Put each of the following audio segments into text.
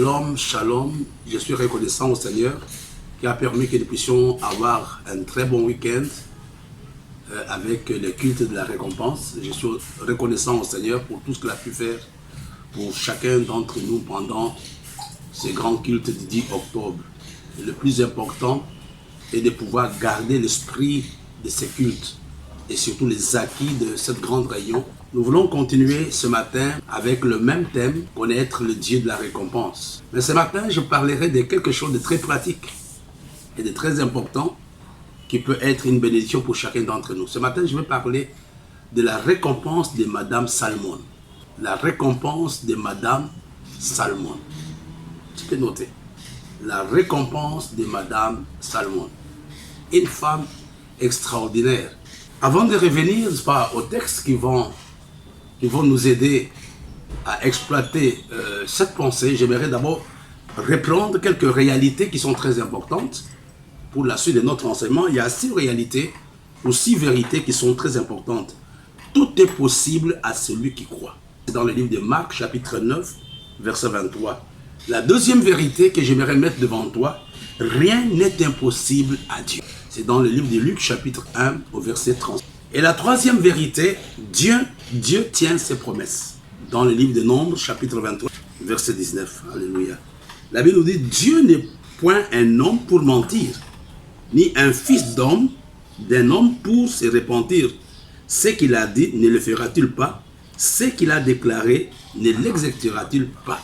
Shalom, shalom. Je suis reconnaissant au Seigneur qui a permis que nous puissions avoir un très bon week-end avec le culte de la récompense. Je suis reconnaissant au Seigneur pour tout ce qu'il a pu faire pour chacun d'entre nous pendant ce grand culte du 10 octobre. Et le plus important est de pouvoir garder l'esprit de ces cultes et surtout les acquis de cette grande réunion. Nous voulons continuer ce matin avec le même thème, connaître le Dieu de la récompense. Mais ce matin, je parlerai de quelque chose de très pratique et de très important qui peut être une bénédiction pour chacun d'entre nous. Ce matin, je vais parler de la récompense de Madame Salmon. La récompense de Madame Salmon. Tu peux noter. La récompense de Madame Salmon. Une femme extraordinaire. Avant de revenir aux textes qui vont nous aider à exploiter cette pensée, j'aimerais d'abord reprendre quelques réalités qui sont très importantes pour la suite de notre enseignement. Il y a 6 réalités ou 6 vérités qui sont très importantes. Tout est possible à celui qui croit. C'est dans le livre de Marc, chapitre 9, verset 23. La deuxième vérité que j'aimerais mettre devant toi, rien n'est impossible à Dieu. C'est dans le livre de Luc, chapitre 1, au verset 30. Et la troisième vérité, Dieu tient ses promesses. Dans le livre de Nombres, chapitre 23, verset 19. Alléluia. La Bible nous dit, Dieu n'est point un homme pour mentir, ni un fils d'homme, d'un homme pour se repentir. Ce qu'il a dit, ne le fera-t-il pas? Ce qu'il a déclaré, ne l'exécutera-t-il pas?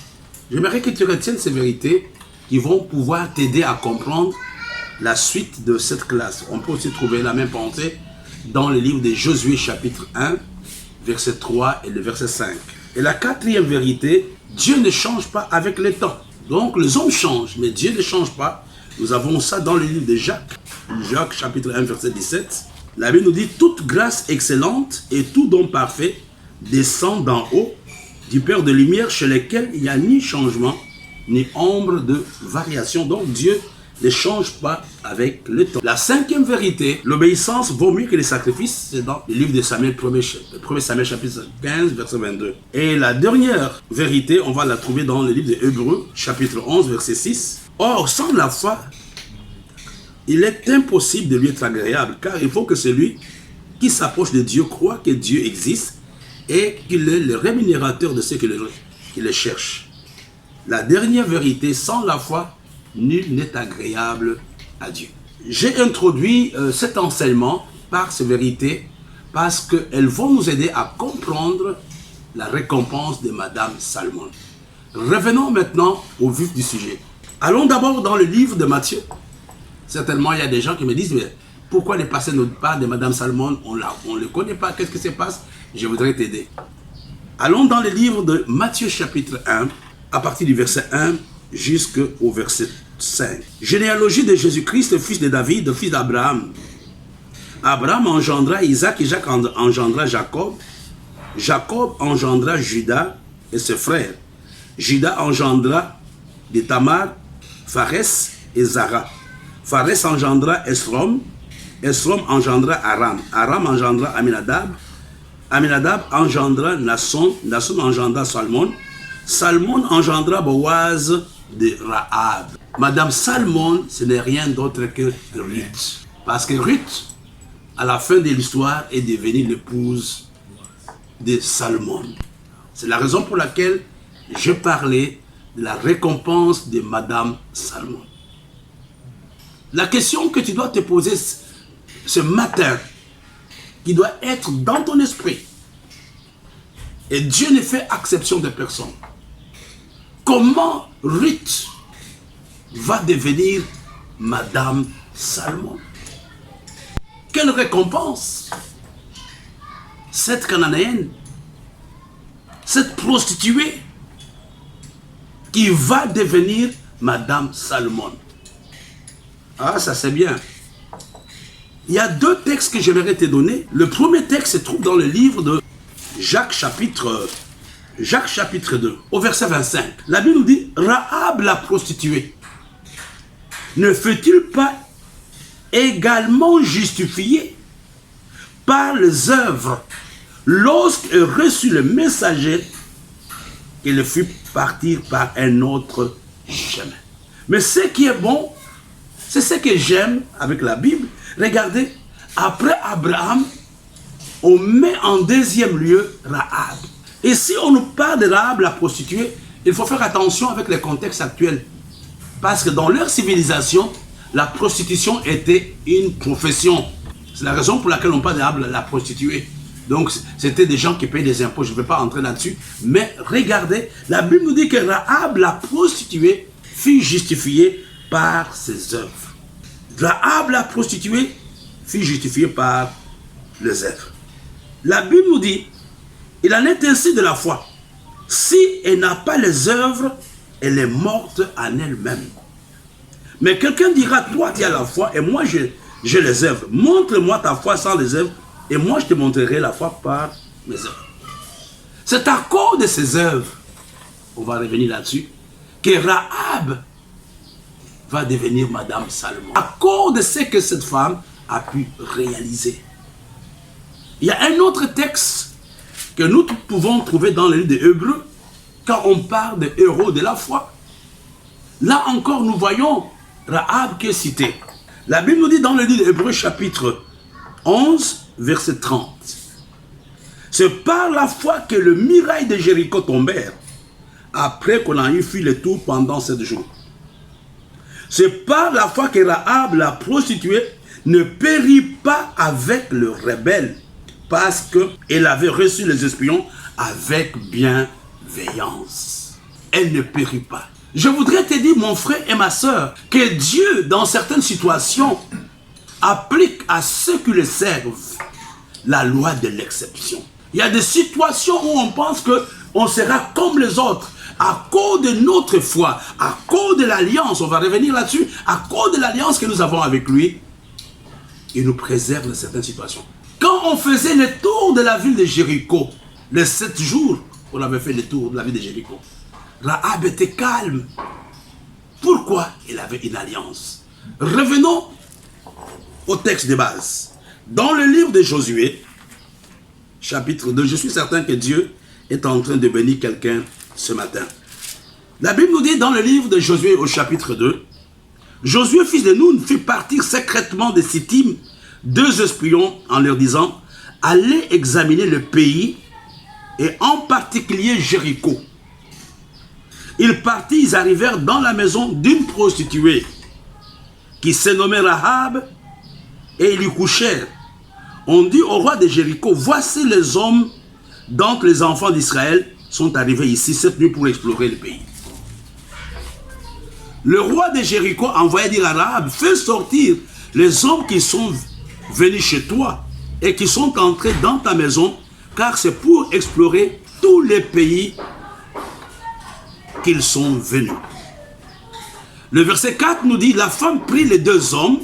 J'aimerais que tu retiennes ces vérités qui vont pouvoir t'aider à comprendre la suite de cette classe. On peut aussi trouver la même pensée dans le livre de Josué chapitre 1, verset 3 et le verset 5. Et la quatrième vérité, Dieu ne change pas avec le temps. Donc les hommes changent, mais Dieu ne change pas. Nous avons ça dans le livre de Jacques. Jacques chapitre 1, verset 17. La Bible nous dit, toute grâce excellente et tout don parfait descend d'en haut, du Père de lumière, chez lequel il n'y a ni changement, ni ombre de variation. Donc Dieu ne change pas avec le temps. La cinquième vérité, l'obéissance vaut mieux que les sacrifices, c'est dans le livre de Samuel, 1 Samuel chapitre 15, verset 22. Et la dernière vérité, on va la trouver dans le livre de Hébreux, chapitre 11, verset 6. Or, sans la foi, il est impossible de lui être agréable, car il faut que celui qui s'approche de Dieu croit que Dieu existe et qu'il est le rémunérateur de ceux qui le cherchent. La dernière vérité, sans la foi, nul n'est agréable à Dieu. J'ai introduit cet enseignement par ces vérités parce qu'elles vont nous aider à comprendre la récompense de Madame Salmon. Revenons maintenant au vif du sujet. Allons d'abord dans le livre de Matthieu. Certainement, il y a des gens qui me disent, mais pourquoi ne passez-nous pas de Madame Salmon? On ne le connaît pas, qu'est-ce qui se passe? Je voudrais t'aider. Allons dans le livre de Matthieu chapitre 1, à partir du verset 1 jusqu'au verset 5. Généalogie de Jésus-Christ, fils de David, fils d'Abraham. Abraham engendra Isaac, Isaac engendra Jacob. Jacob engendra Judas et ses frères. Judas engendra de Tamar, Pharès et Zara. Pharès engendra Esrom. Esrom engendra Aram. Aram engendra Aminadab. Aminadab engendra Nasson. Nasson engendra Salmon. Salmon engendra Boaz de Rahab. Madame Salmon, ce n'est rien d'autre que Ruth. Parce que Ruth, à la fin de l'histoire, est devenue l'épouse de Salmon. C'est la raison pour laquelle je parlais de la récompense de Madame Salmon. La question que tu dois te poser ce matin, qui doit être dans ton esprit, et Dieu ne fait exception de personne. Comment Ruth va devenir Madame Salmon? Quelle récompense? Cette Cananéenne, cette prostituée qui va devenir Madame Salmon. Ah, ça c'est bien. Il y a 2 textes que j'aimerais te donner. Le premier texte se trouve dans le livre de Jacques chapitre 2, au verset 25. La Bible nous dit, Rahab la prostituée ne fut-il pas également justifiée par les œuvres lorsqu'elle reçut le messager qu'elle fut partir par un autre jamais. Mais ce qui est bon, c'est ce que j'aime avec la Bible. Regardez, après Abraham, on met en deuxième lieu Rahab. Et si on nous parle de Rahab, la prostituée, il faut faire attention avec les contextes actuels. Parce que dans leur civilisation, la prostitution était une profession. C'est la raison pour laquelle on parle de Rahab, la prostituée. Donc, c'était des gens qui payaient des impôts. Je ne vais pas entrer là-dessus. Mais regardez, la Bible nous dit que Rahab, la prostituée, fut justifiée par ses œuvres. Rahab, la prostituée, fut justifiée par les œuvres. La Bible nous dit, il en est ainsi de la foi. Si elle n'a pas les œuvres, elle est morte en elle-même. Mais quelqu'un dira, toi tu as la foi et moi j'ai les œuvres. Montre-moi ta foi sans les œuvres et moi je te montrerai la foi par mes œuvres. C'est à cause de ces œuvres, on va revenir là-dessus, que Rahab va devenir Madame Salomon. À cause de ce que cette femme a pu réaliser. Il y a un autre texte que nous pouvons trouver dans le livre des Hébreux, quand on parle des héros de la foi. Là encore, nous voyons Rahab qui est cité. La Bible nous dit dans le livre des Hébreux, chapitre 11, verset 30. C'est par la foi que le muraille de Jéricho tombèrent, après qu'on a eu fait le tour pendant 7 jours. C'est par la foi que Rahab, la prostituée, ne périt pas avec le rebelle, parce qu'elle avait reçu les espions avec bienveillance. Elle ne périt pas. Je voudrais te dire, mon frère et ma soeur, que Dieu, dans certaines situations, applique à ceux qui le servent la loi de l'exception. Il y a des situations où on pense qu'on sera comme les autres. À cause de notre foi, à cause de l'alliance, on va revenir là-dessus, à cause de l'alliance que nous avons avec lui, il nous préserve de certaines situations. Quand on faisait le tour de la ville de Jéricho, les 7 jours, on avait fait le tour de la ville de Jéricho, Rahab était calme. Pourquoi? Il avait une alliance. Revenons au texte de base. Dans le livre de Josué, chapitre 2, je suis certain que Dieu est en train de bénir quelqu'un ce matin. La Bible nous dit dans le livre de Josué au chapitre 2, Josué, fils de Nun, fit partir secrètement de Sittim 2 espions en leur disant, allez examiner le pays et en particulier Jéricho. Ils partirent, ils arrivèrent dans la maison d'une prostituée qui se nommait Rahab et ils y couchèrent. On dit au roi de Jéricho, voici les hommes dont les enfants d'Israël sont arrivés ici cette nuit pour explorer le pays. Le roi de Jéricho envoya dire à Rahab, fais sortir les hommes qui sont venus chez toi et qui sont entrés dans ta maison, car c'est pour explorer tous les pays qu'ils sont venus. Le verset 4 nous dit, la femme prit les 2 hommes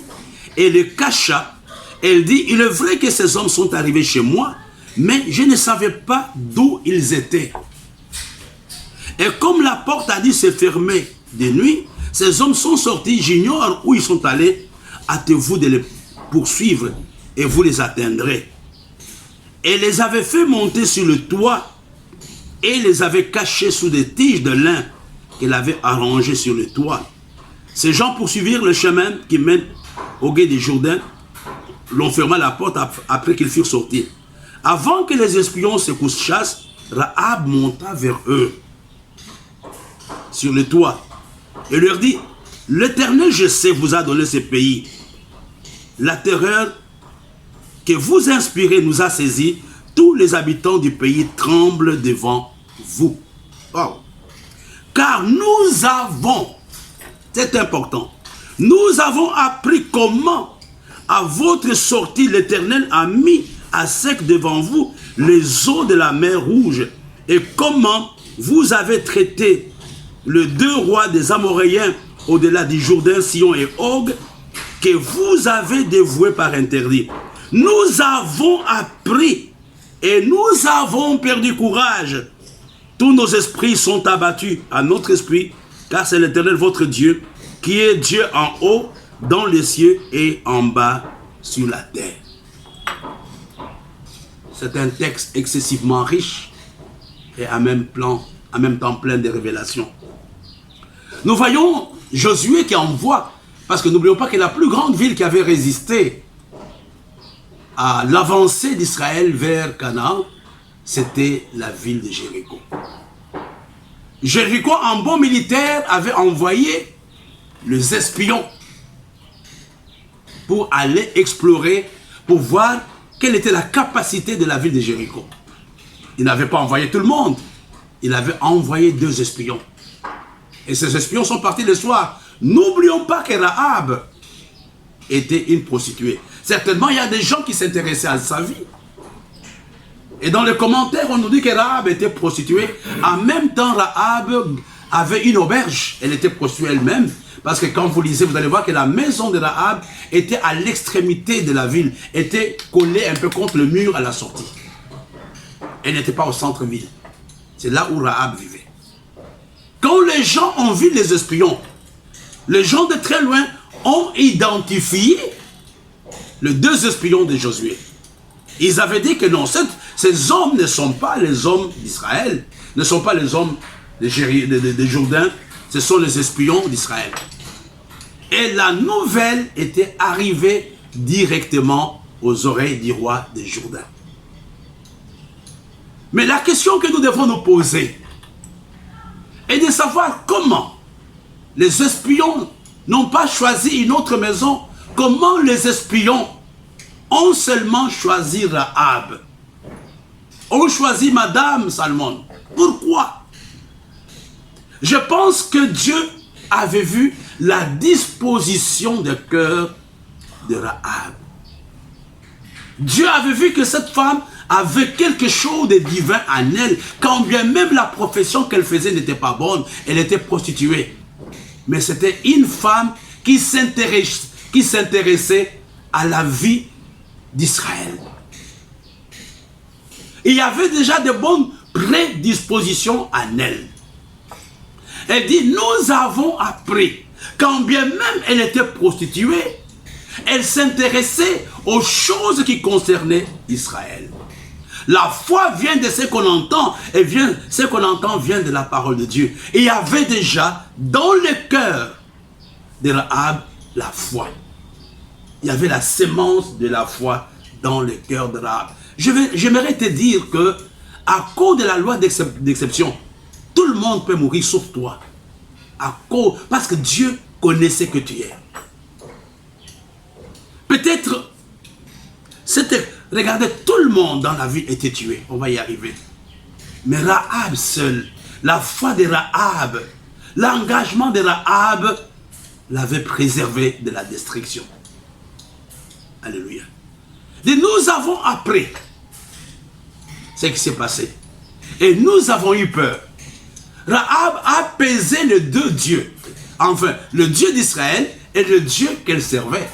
et les cacha. Elle dit, il est vrai que ces hommes sont arrivés chez moi, mais je ne savais pas d'où ils étaient. Et comme la porte a dit se fermer de nuit, ces hommes sont sortis, j'ignore où ils sont allés, hâtez-vous de les poursuivre et vous les atteindrez. Et les avait fait monter sur le toit et les avait cachés sous des tiges de lin qu'elle avait arrangées sur le toit. Ces gens poursuivirent le chemin qui mène au gué du Jourdain, l'on ferma la porte après qu'ils furent sortis. Avant que les espions se couchassent, Rahab monta vers eux sur le toit et leur dit, l'Éternel, je sais, vous a donné ce pays. La terreur que vous inspirez nous a saisis. Tous les habitants du pays tremblent devant vous. Oh. Car nous avons, c'est important, nous avons appris comment à votre sortie l'Éternel a mis à sec devant vous les eaux de la mer Rouge et comment vous avez traité les 2 rois des Amoréens au-delà du Jourdain, Sion et Og, que vous avez dévoués par interdit. Nous avons appris et nous avons perdu courage. Tous nos esprits sont abattus à notre esprit, car c'est l'Éternel votre Dieu, qui est Dieu en haut, dans les cieux et en bas sur la terre. C'est un texte excessivement riche et en même temps plein de révélations. Nous voyons Josué qui envoie, parce que n'oublions pas que la plus grande ville qui avait résisté à l'avancée d'Israël vers Canaan, c'était la ville de Jéricho. Jéricho, en bon militaire, avait envoyé les espions pour aller explorer, pour voir quelle était la capacité de la ville de Jéricho. Il n'avait pas envoyé tout le monde, il avait envoyé 2 espions. Et ces espions sont partis le soir. N'oublions pas que Rahab était une prostituée. Certainement, il y a des gens qui s'intéressaient à sa vie. Et dans les commentaires, on nous dit que Rahab était prostituée. En même temps, Rahab avait une auberge. Elle était prostituée elle-même. Parce que quand vous lisez, vous allez voir que la maison de Rahab était à l'extrémité de la ville. Était collée un peu contre le mur à la sortie. Elle n'était pas au centre-ville. C'est là où Rahab vivait. Quand les gens ont vu les espions, les gens de très loin ont identifié les 2 espions de Josué. Ils avaient dit que non, ces hommes ne sont pas les hommes d'Israël, ne sont pas les hommes de Jourdain, ce sont les espions d'Israël. Et la nouvelle était arrivée directement aux oreilles du roi de Jourdain. Mais la question que nous devons nous poser est de savoir comment les espions n'ont pas choisi une autre maison. Comment les espions ont seulement choisi Rahab, ont choisi Madame Salmon. Pourquoi? Je pense que Dieu avait vu la disposition de cœur de Rahab. Dieu avait vu que cette femme avait quelque chose de divin en elle, quand bien même la profession qu'elle faisait n'était pas bonne, elle était prostituée. Mais c'était une femme qui s'intéressait à la vie d'Israël. Il y avait déjà de bonnes prédispositions en elle. Elle dit, nous avons appris, quand bien même elle était prostituée, elle s'intéressait aux choses qui concernaient Israël. La foi vient de ce qu'on entend, et ce qu'on entend vient de la parole de Dieu. Et il y avait déjà dans le cœur de Rahab la foi. Il y avait la sémence de la foi dans le cœur de Rahab. J'aimerais te dire que, à cause de la loi d'exception, tout le monde peut mourir sauf toi. Parce que Dieu connaissait que tu es. Peut-être, regardez, tout le monde dans la vie était tué. On va y arriver. Mais Rahab seul, la foi de Rahab, l'engagement de Rahab l'avait préservé de la destruction. Alléluia. Et nous avons appris ce qui s'est passé. Et nous avons eu peur. Rahab apaisait les 2 dieux. Enfin, le Dieu d'Israël et le Dieu qu'elle servait.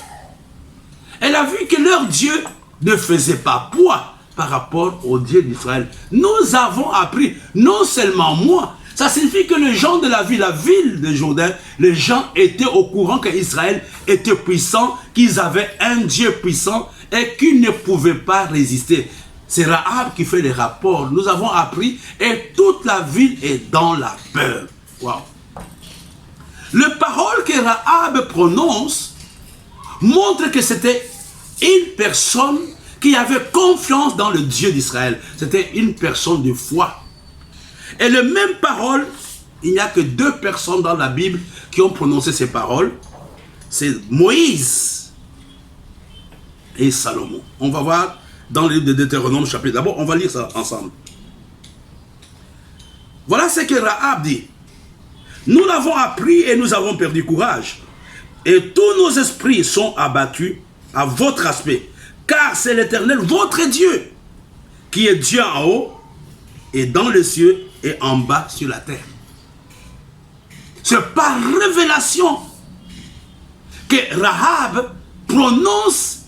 Elle a vu que leur Dieu ne faisait pas poids par rapport au Dieu d'Israël. Nous avons appris, non seulement moi, ça signifie que les gens de la ville de Jourdain, les gens étaient au courant qu'Israël était puissant, qu'ils avaient un Dieu puissant et qu'ils ne pouvaient pas résister. C'est Rahab qui fait les rapports. Nous avons appris et toute la ville est dans la peur. Wow. Les paroles que Rahab prononce montrent que c'était une personne qui avait confiance dans le Dieu d'Israël. C'était une personne de foi. Et les mêmes paroles, il n'y a que 2 personnes dans la Bible qui ont prononcé ces paroles. C'est Moïse et Salomon. On va voir dans le livre de Deutéronome chapitre. D'abord, on va lire ça ensemble. Voilà ce que Rahab dit. Nous l'avons appris et nous avons perdu courage. Et tous nos esprits sont abattus à votre aspect. Car c'est l'Éternel, votre Dieu, qui est Dieu en haut et dans les cieux et en bas sur la terre. C'est par révélation que Rahab prononce,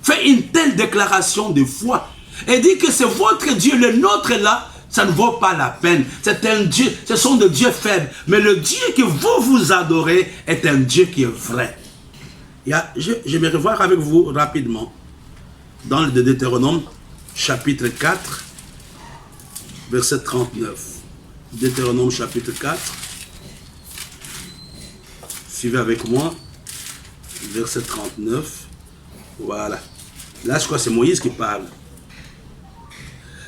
fait une telle déclaration de foi. Et dit que c'est votre Dieu, le nôtre là, ça ne vaut pas la peine. C'est un Dieu, ce sont des dieux faibles. Mais le Dieu que vous adorez est un Dieu qui est vrai. Je vais revoir avec vous rapidement dans le Deutéronome chapitre 4, verset 39. Deutéronome chapitre 4, Suivez avec moi. Verset 39. Voilà. Là, je crois que c'est Moïse qui parle.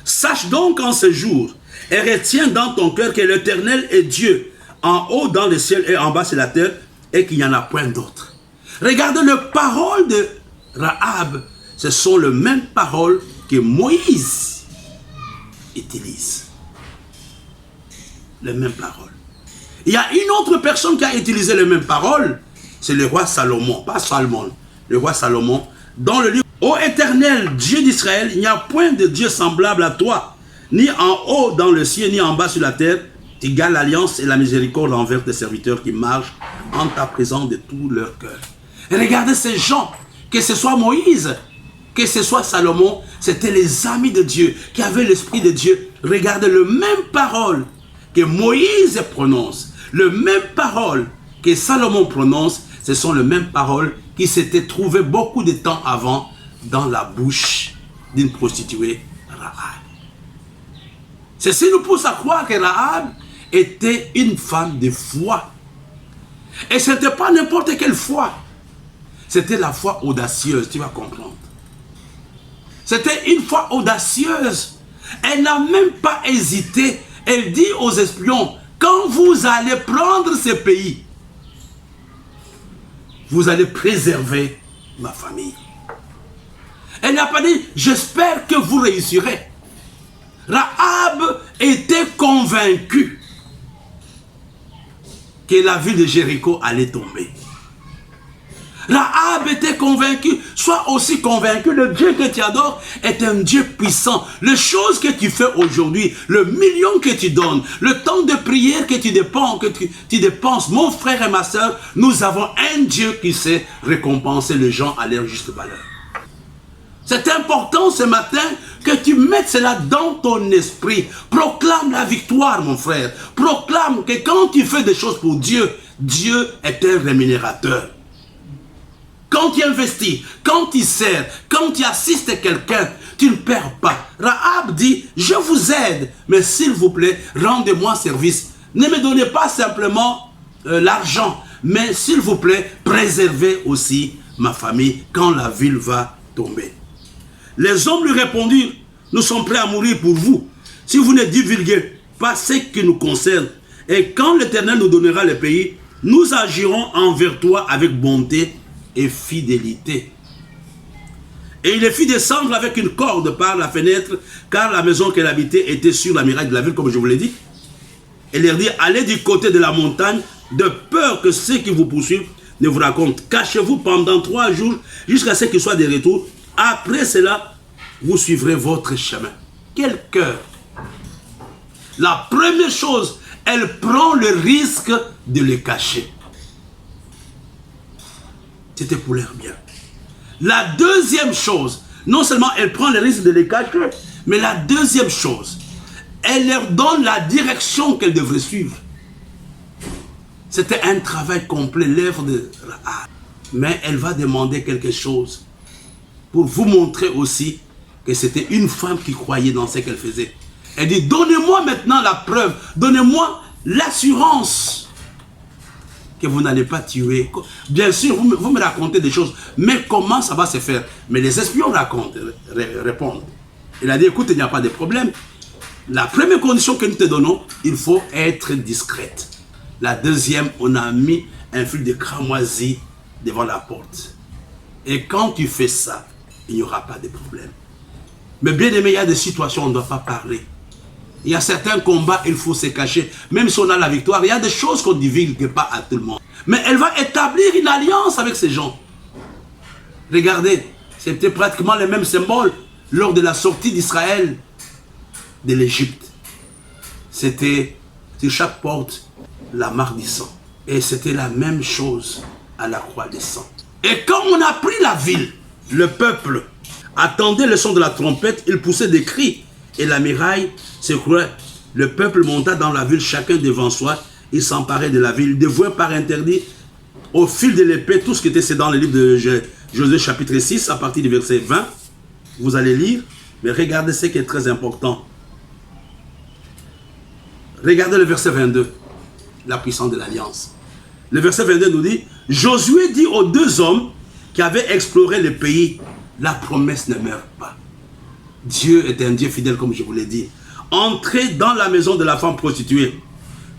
Sache donc en ce jour et retiens dans ton cœur que l'Éternel est Dieu, en haut dans le ciel et en bas sur la terre, et qu'il n'y en a point d'autre. Regardez les paroles de Rahab, ce sont les mêmes paroles que Moïse utilise. Les mêmes paroles. Il y a une autre personne qui a utilisé les mêmes paroles, c'est le roi Salomon, pas Salomon, le roi Salomon, dans le livre « Ô Éternel, Dieu d'Israël, il n'y a point de Dieu semblable à toi, ni en haut dans le ciel, ni en bas sur la terre. Tu gardes l'alliance et la miséricorde envers tes serviteurs qui marchent en ta présence de tout leur cœur. » Et regardez ces gens, que ce soit Moïse, que ce soit Salomon, c'était les amis de Dieu, qui avaient l'Esprit de Dieu. Regardez les mêmes paroles que Moïse prononce, les mêmes paroles que Salomon prononce, ce sont les mêmes paroles qui s'étaient trouvées beaucoup de temps avant dans la bouche d'une prostituée, Rahab. Ceci nous pousse à croire que Rahab était une femme de foi. Et ce n'était pas n'importe quelle foi. C'était la foi audacieuse, tu vas comprendre. C'était une foi audacieuse. Elle n'a même pas hésité. Elle dit aux espions, quand vous allez prendre ce pays, vous allez préserver ma famille. Elle n'a pas dit, j'espère que vous réussirez. Rahab était convaincue que la ville de Jéricho allait tomber. Rahab était convaincue, sois aussi convaincu, le Dieu que tu adores est un Dieu puissant. Les choses que tu fais aujourd'hui, le million que tu donnes, le temps de prière que tu dépenses, mon frère et ma soeur, nous avons un Dieu qui sait récompenser les gens à leur juste valeur. C'est important ce matin que tu mettes cela dans ton esprit. Proclame la victoire, mon frère. Proclame que quand tu fais des choses pour Dieu, Dieu est un rémunérateur. Quand tu investis, quand tu sers, quand tu assistes quelqu'un, tu ne perds pas. Rahab dit, je vous aide, mais s'il vous plaît, rendez-moi service. Ne me donnez pas simplement l'argent, mais s'il vous plaît, préservez aussi ma famille quand la ville va tomber. Les hommes lui répondirent, nous sommes prêts à mourir pour vous, si vous ne divulguez pas ce qui nous concerne. Et quand l'Éternel nous donnera le pays, nous agirons envers toi avec bonté et fidélité. Et il les fit descendre avec une corde par la fenêtre, car la maison qu'elle habitait était sur la muraille de la ville, comme je vous l'ai dit. Et leur dit, allez du côté de la montagne, de peur que ceux qui vous poursuivent ne vous racontent. Cachez-vous pendant 3 jours, jusqu'à ce qu'ils soient de retour. Après cela, vous suivrez votre chemin. Quel cœur! La première chose, elle prend le risque de les cacher. C'était pour leur bien. La deuxième chose, non seulement elle prend le risque de les cacher, mais la deuxième chose, elle leur donne la direction qu'elles devraient suivre. C'était un travail complet, l'œuvre de Rahab. Mais elle va demander quelque chose pour vous montrer aussi que c'était une femme qui croyait dans ce qu'elle faisait. Elle dit, donnez-moi maintenant la preuve, donnez-moi l'assurance que vous n'allez pas tuer. Bien sûr, vous me racontez des choses, mais comment ça va se faire? Mais les espions répondent. Il a dit, écoute, il n'y a pas de problème. La première condition que nous te donnons, il faut être discrète. La deuxième, on a mis un fil de cramoisi devant la porte. Et quand tu fais ça, il n'y aura pas de problème. Mais bien aimé, il y a des situations où on ne doit pas parler. Il y a certains combats, il faut se cacher. Même si on a la victoire, il y a des choses qu'on ne divulgue pas à tout le monde. Mais elle va établir une alliance avec ces gens. Regardez, c'était pratiquement les mêmes symboles lors de la sortie d'Israël de l'Égypte. C'était sur chaque porte la marque du sang. Et c'était la même chose à la croix des sang. Et quand on a pris la ville, le peuple attendait le son de la trompette, il poussait des cris et la muraille s'écroulait. Le peuple monta dans la ville, chacun devant soi, il s'emparait de la ville, dévouait par interdit au fil de l'épée tout ce qui était dans le livre de Josué chapitre 6 à partir du verset 20. Vous allez lire, mais regardez ce qui est très important. Regardez le verset 22, la puissance de l'alliance. Le verset 22 nous dit, Josué dit aux deux hommes qui avaient exploré le pays, la promesse ne meurt pas. Dieu est un Dieu fidèle comme je vous l'ai dit. Entrez dans la maison de la femme prostituée.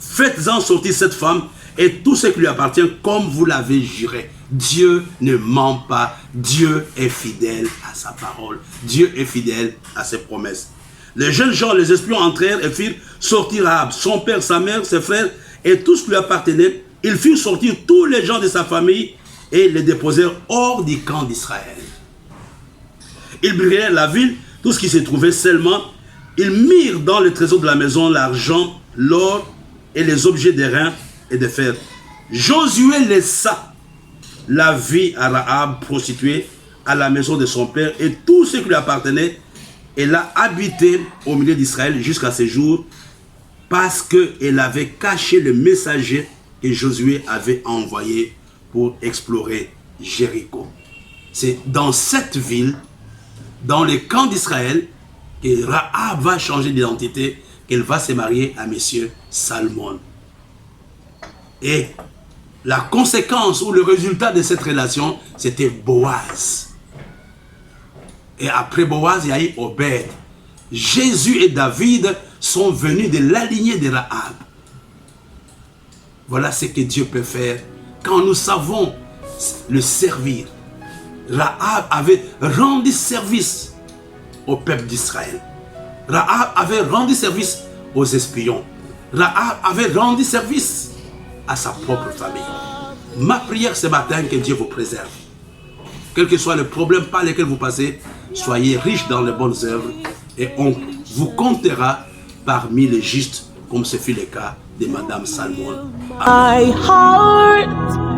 Faites-en sortir cette femme et tout ce qui lui appartient comme vous l'avez juré. Dieu ne ment pas. Dieu est fidèle à sa parole. Dieu est fidèle à ses promesses. Les jeunes gens, les espions entrèrent et firent sortir Rahab, son père, sa mère, ses frères et tout ce qui lui appartenait. Ils firent sortir tous les gens de sa famille et les déposèrent hors du camp d'Israël. Ils brûlèrent la ville, tout ce qui se trouvait seulement. Ils mirent dans le trésor de la maison l'argent, l'or et les objets d'airain et de fer. Josué laissa la vie à Rahab prostituée à la maison de son père et tout ce qui lui appartenait. Elle a habité au milieu d'Israël jusqu'à ce jour parce qu'elle avait caché le messager que Josué avait envoyé pour explorer Jéricho. C'est dans cette ville, dans le camp d'Israël, que Rahab va changer d'identité, qu'elle va se marier à monsieur Salmon. Et la conséquence ou le résultat de cette relation, c'était Boaz. Et après Boaz, il y a eu Obed. Jésus et David sont venus de la lignée de Rahab. Voilà ce que Dieu peut faire quand nous savons le servir. Rahab avait rendu service au peuple d'Israël. Rahab avait rendu service aux espions. Rahab avait rendu service à sa propre famille. Ma prière ce matin, que Dieu vous préserve. Quel que soit le problème par lequel vous passez, soyez riches dans les bonnes œuvres et on vous comptera parmi les justes, comme ce fut le cas de Madame Salmon. My heart